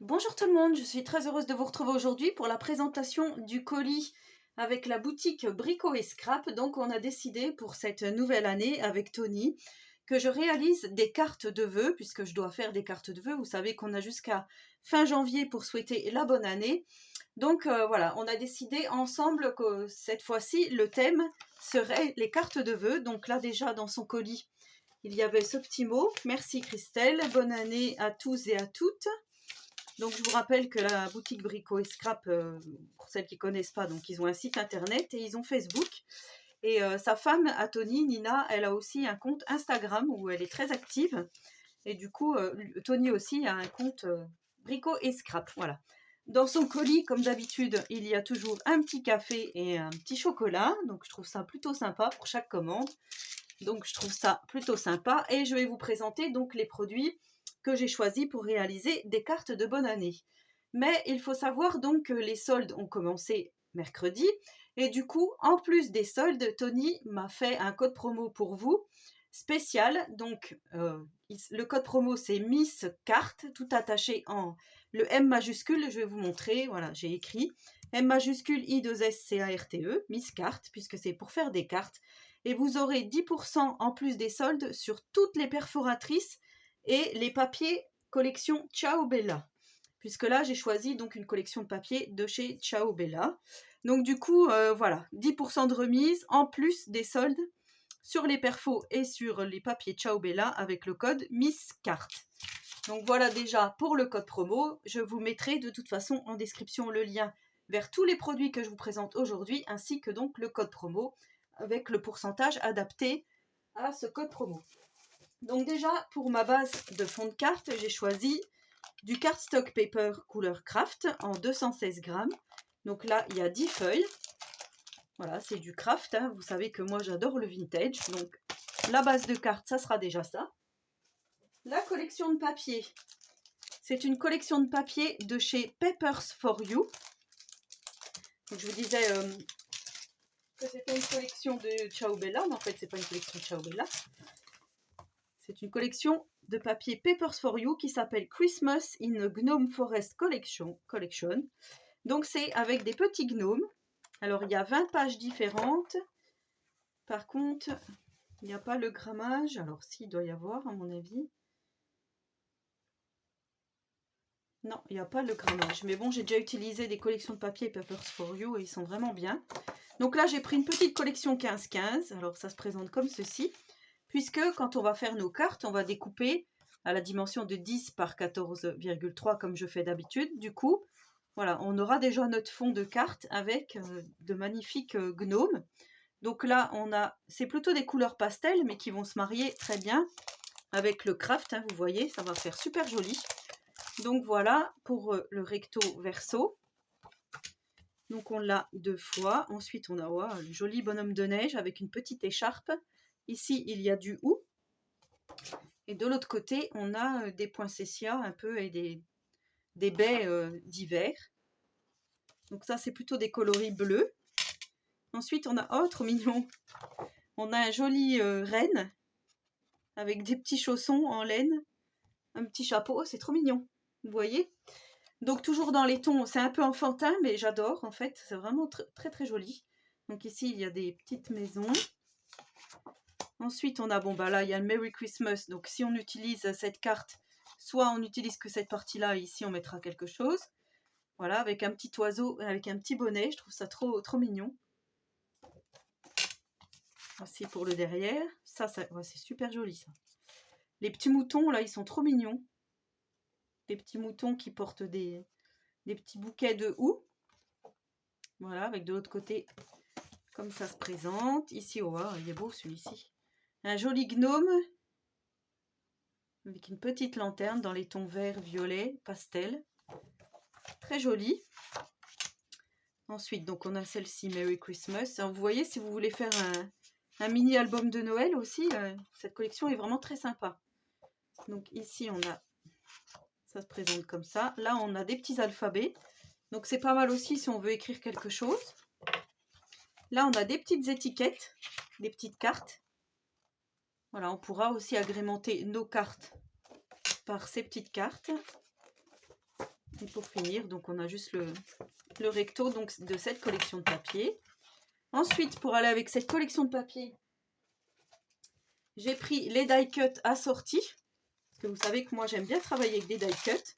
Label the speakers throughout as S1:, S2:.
S1: Bonjour tout le monde, je suis très heureuse de vous retrouver aujourd'hui pour la présentation du colis avec la boutique Brico et Scrap. Donc on a décidé pour cette nouvelle année avec Tony que je réalise des cartes de vœux, puisque je dois faire des cartes de vœux. Vous savez qu'on a jusqu'à fin janvier pour souhaiter la bonne année. Donc voilà, on a décidé ensemble que cette fois-ci le thème serait les cartes de vœux. Donc là déjà dans son colis, il y avait ce petit mot. Merci Christelle, bonne année à tous et à toutes. Donc je vous rappelle que la boutique Brico et Scrap, pour celles qui ne connaissent pas, donc ils ont un site internet et ils ont Facebook. Et sa femme, à Tony, Nina, elle a aussi un compte Instagram où elle est très active. Et du coup, Tony aussi a un compte Brico et Scrap. Voilà. Dans son colis, comme d'habitude, il y a toujours un petit café et un petit chocolat. Donc je trouve ça plutôt sympa pour chaque commande. Donc je trouve ça plutôt sympa. Et je vais vous présenter donc les produits que j'ai choisi pour réaliser des cartes de bonne année. Mais il faut savoir donc que les soldes ont commencé mercredi et du coup, en plus des soldes, Tony m'a fait un code promo pour vous spécial. Donc, le code promo c'est Miss Carte, tout attaché en le M majuscule. Je vais vous montrer. Voilà, j'ai écrit M majuscule I2SCARTE, Miss Carte, puisque c'est pour faire des cartes. Et vous aurez 10% en plus des soldes sur toutes les perforatrices et les papiers collection Ciao Bella, puisque là j'ai choisi donc une collection de papiers de chez Ciao Bella. Donc du coup voilà, 10% de remise en plus des soldes sur les perfos et sur les papiers Ciao Bella avec le code MISSCARTE. Donc voilà déjà pour le code promo. Je vous mettrai de toute façon en description le lien vers tous les produits que je vous présente aujourd'hui, ainsi que donc le code promo avec le pourcentage adapté à ce code promo. Donc déjà, pour ma base de fond de carte, j'ai choisi du cardstock paper couleur craft en 216 grammes. Donc là, il y a 10 feuilles. Voilà, c'est du craft, hein. Vous savez que moi, j'adore le vintage. Donc la base de carte, ça sera déjà ça. La collection de papier, c'est une collection de papier de chez Papers for You. Donc, je vous disais que c'était une collection de Ciao Bella, mais en fait, c'est pas une collection de Ciao Bella. C'est une collection de papier Papers for You qui s'appelle Christmas in a Gnome Forest Collection. Donc c'est avec des petits gnomes. Alors il y a 20 pages différentes. Par contre, il n'y a pas le grammage. Alors s'il doit y avoir à mon avis. Non, il n'y a pas le grammage. Mais bon, j'ai déjà utilisé des collections de papier Papers for You et ils sont vraiment bien. Donc là, j'ai pris une petite collection 15-15. Alors ça se présente comme ceci. Puisque quand on va faire nos cartes, on va découper à la dimension de 10 par 14,3 comme je fais d'habitude. Du coup, voilà, on aura déjà notre fond de carte avec de magnifiques gnomes. Donc là, c'est plutôt des couleurs pastel, mais qui vont se marier très bien avec le craft. Hein, vous voyez, ça va faire super joli. Donc voilà pour le recto verso. Donc on l'a 2 fois. Ensuite, on a le joli bonhomme de neige avec une petite écharpe. Ici, il y a du hou. Et de l'autre côté, on a des poinsettias un peu et des baies d'hiver. Donc ça, c'est plutôt des coloris bleus. Ensuite, on a, oh, trop mignon, on a un joli renne avec des petits chaussons en laine, un petit chapeau, oh, c'est trop mignon, vous voyez. Donc toujours dans les tons, c'est un peu enfantin, mais j'adore en fait, c'est vraiment très très joli. Donc ici, il y a des petites maisons. Ensuite, on a, bon bah là, il y a le Merry Christmas. Donc si on utilise cette carte, soit on n'utilise que cette partie-là, ici on mettra quelque chose. Voilà, avec un petit oiseau, avec un petit bonnet, je trouve ça trop mignon. Voici pour le derrière. Ça ouais, c'est super joli ça. Les petits moutons, là, ils sont trop mignons. Des petits moutons qui portent des petits bouquets de houx. Voilà, avec de l'autre côté, comme ça se présente. Ici, oh, il est beau celui-ci. Un joli gnome avec une petite lanterne dans les tons vert, violet, pastel. Très joli. Ensuite, donc on a celle-ci, Merry Christmas. Alors, vous voyez, si vous voulez faire un mini album de Noël aussi, cette collection est vraiment très sympa. Donc ici, ça se présente comme ça. Là, on a des petits alphabets. Donc c'est pas mal aussi si on veut écrire quelque chose. Là, on a des petites étiquettes, des petites cartes. Voilà, on pourra aussi agrémenter nos cartes par ces petites cartes. Et pour finir, donc on a juste le recto donc, de cette collection de papier. Ensuite, pour aller avec cette collection de papier, j'ai pris les die cut assortis. Parce que vous savez que moi j'aime bien travailler avec des die cut.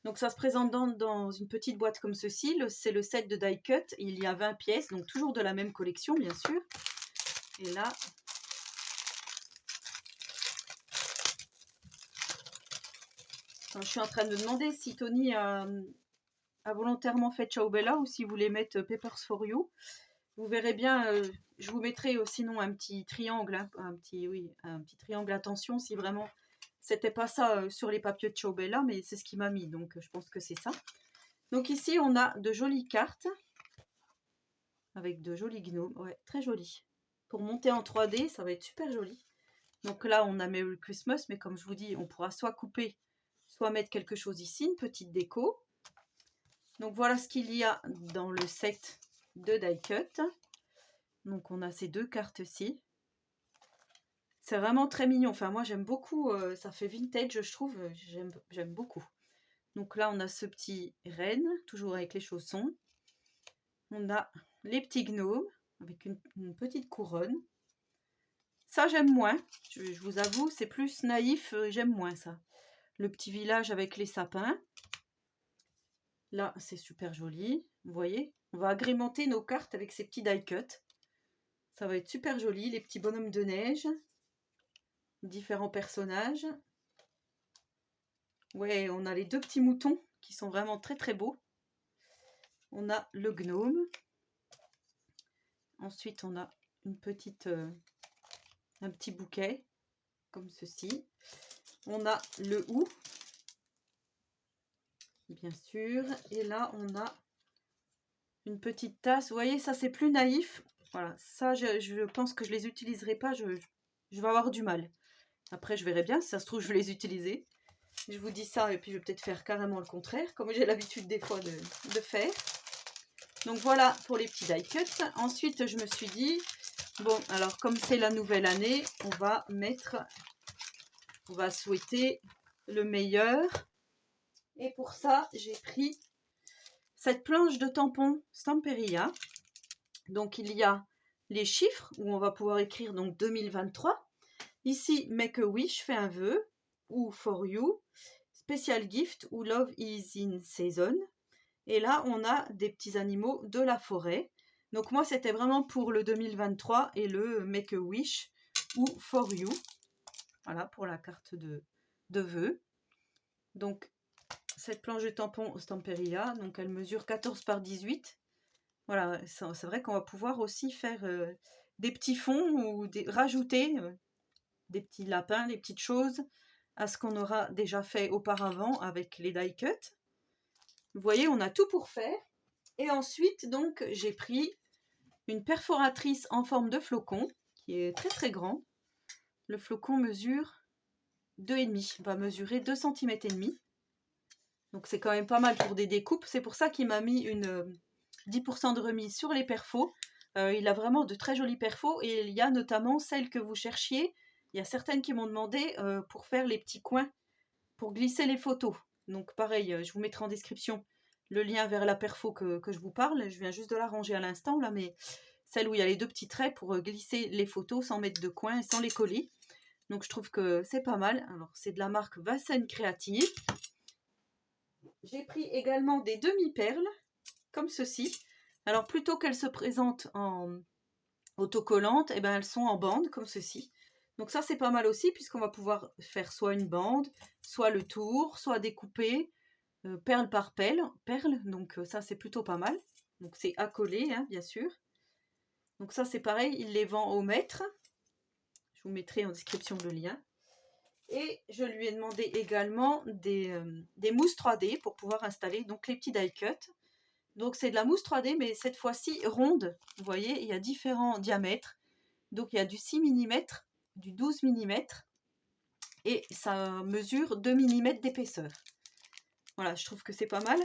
S1: Donc ça se présente dans une petite boîte comme ceci. C'est le set de die cut. Il y a 20 pièces, donc toujours de la même collection bien sûr. Et là, je suis en train de me demander si Tony a volontairement fait Ciao Bella ou si vous voulez mettre Papers for You. Vous verrez bien, je vous mettrai sinon un petit triangle, hein, un petit triangle attention si vraiment c'était pas ça sur les papiers de Ciao Bella, mais c'est ce qui m'a mis, donc je pense que c'est ça. Donc ici on a de jolies cartes avec de jolis gnomes, ouais, très jolis. Pour monter en 3D, ça va être super joli. Donc là on a Merry Christmas, mais comme je vous dis, on pourra soit couper, soit mettre quelque chose ici, une petite déco. Donc voilà ce qu'il y a dans le set de die cut. Donc on a ces deux cartes-ci. C'est vraiment très mignon. Enfin moi j'aime beaucoup, ça fait vintage je trouve, j'aime beaucoup. Donc là on a ce petit renne, toujours avec les chaussons. On a les petits gnomes avec une petite couronne. Ça j'aime moins, je vous avoue, c'est plus naïf, j'aime moins ça. Le petit village avec les sapins. Là c'est super joli, vous voyez. On va agrémenter nos cartes avec ces petits die cut. Ça va être super joli, les petits bonhommes de neige. Différents personnages. Ouais, on a les deux petits moutons qui sont vraiment très très beaux. On a le gnome. Ensuite, on a une petite, un petit bouquet comme ceci. On a le hou, bien sûr. Et là, on a une petite tasse. Vous voyez, ça c'est plus naïf. Voilà, ça je pense que je les utiliserai pas. Je vais avoir du mal. Après, je verrai bien. Si ça se trouve, je vais les utiliser. Je vous dis ça et puis je vais peut-être faire carrément le contraire, comme j'ai l'habitude des fois de faire. Donc voilà pour les petits die cut. Ensuite, je me suis dit, bon, alors comme c'est la nouvelle année, on va souhaiter le meilleur. Et pour ça, j'ai pris cette planche de tampons Stamperia. Donc il y a les chiffres où on va pouvoir écrire donc 2023. Ici, Make a Wish, fais un vœu, ou For You, Special Gift, ou Love is in Season. Et là, on a des petits animaux de la forêt. Donc moi, c'était vraiment pour le 2023 et le Make a Wish ou For You. Voilà, pour la carte de vœux. Donc, cette planche de tampon Stamperia, donc elle mesure 14 par 18. Voilà, c'est vrai qu'on va pouvoir aussi faire des petits fonds ou rajouter des petits lapins, des petites choses à ce qu'on aura déjà fait auparavant avec les die cut. Vous voyez, on a tout pour faire. Et ensuite, donc, j'ai pris une perforatrice en forme de flocon, qui est très très grand. Le flocon mesure 2,5, va mesurer 2,5 cm. Donc c'est quand même pas mal pour des découpes. C'est pour ça qu'il m'a mis une 10% de remise sur les perfos. Il a vraiment de très jolis perfos et il y a notamment celles que vous cherchiez. Il y a certaines qui m'ont demandé pour faire les petits coins, pour glisser les photos. Donc pareil, je vous mettrai en description le lien vers la perfo que je vous parle. Je viens juste de la ranger à l'instant là, mais celle où il y a les deux petits traits pour glisser les photos sans mettre de coin et sans les coller. Donc je trouve que c'est pas mal. Alors c'est de la marque Vassen Créative. J'ai pris également des demi-perles, comme ceci. Alors plutôt qu'elles se présentent en autocollantes, et ben elles sont en bande, comme ceci. Donc ça c'est pas mal aussi, puisqu'on va pouvoir faire soit une bande, soit le tour, soit découper perle par perle. Donc ça c'est plutôt pas mal. Donc c'est à coller, hein, bien sûr. Donc ça c'est pareil, il les vend au mètre. Je vous mettrai en description le lien. Et je lui ai demandé également des mousses 3D pour pouvoir installer donc les petits die cut. Donc c'est de la mousse 3D, mais cette fois-ci ronde. Vous voyez, il y a différents diamètres. Donc il y a du 6 mm, du 12 mm et ça mesure 2 mm d'épaisseur. Voilà, je trouve que c'est pas mal.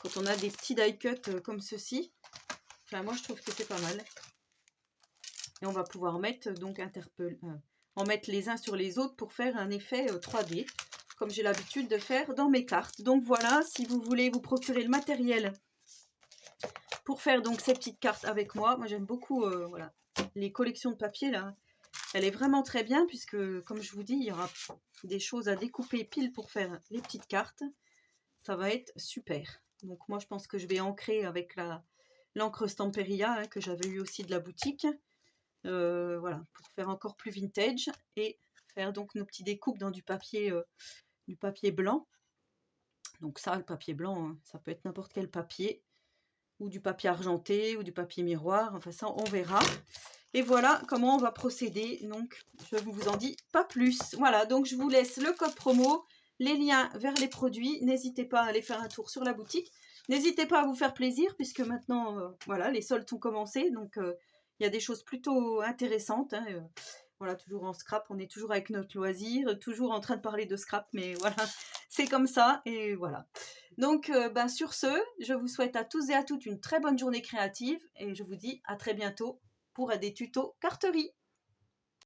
S1: Quand on a des petits die cut comme ceci, enfin moi je trouve que c'est pas mal. Et on va pouvoir mettre donc en mettre les uns sur les autres pour faire un effet 3D. comme j'ai l'habitude de faire dans mes cartes. Donc voilà, si vous voulez vous procurer le matériel pour faire donc ces petites cartes avec moi j'aime beaucoup voilà, les collections de papier là. Elle est vraiment très bien puisque, comme je vous dis, il y aura des choses à découper pile pour faire les petites cartes. Ça va être super. Donc moi, je pense que je vais ancrer avec l'encre Stamperia hein, que j'avais eu aussi de la boutique. Voilà, pour faire encore plus vintage et faire donc nos petits découpes dans du papier blanc. Donc ça, le papier blanc, hein, ça peut être n'importe quel papier, ou du papier argenté, ou du papier miroir. Enfin ça, on verra. Et voilà comment on va procéder. Donc, je ne vous en dis pas plus. Voilà, donc je vous laisse le code promo, les liens vers les produits. N'hésitez pas à aller faire un tour sur la boutique. N'hésitez pas à vous faire plaisir, puisque maintenant, voilà, les soldes sont commencés. Donc, il y a des choses plutôt intéressantes. Hein, voilà, toujours en scrap. On est toujours avec notre loisir, toujours en train de parler de scrap. Mais voilà, c'est comme ça. Et voilà. Donc, sur ce, je vous souhaite à tous et à toutes une très bonne journée créative. Et je vous dis à très bientôt pour des tutos carterie.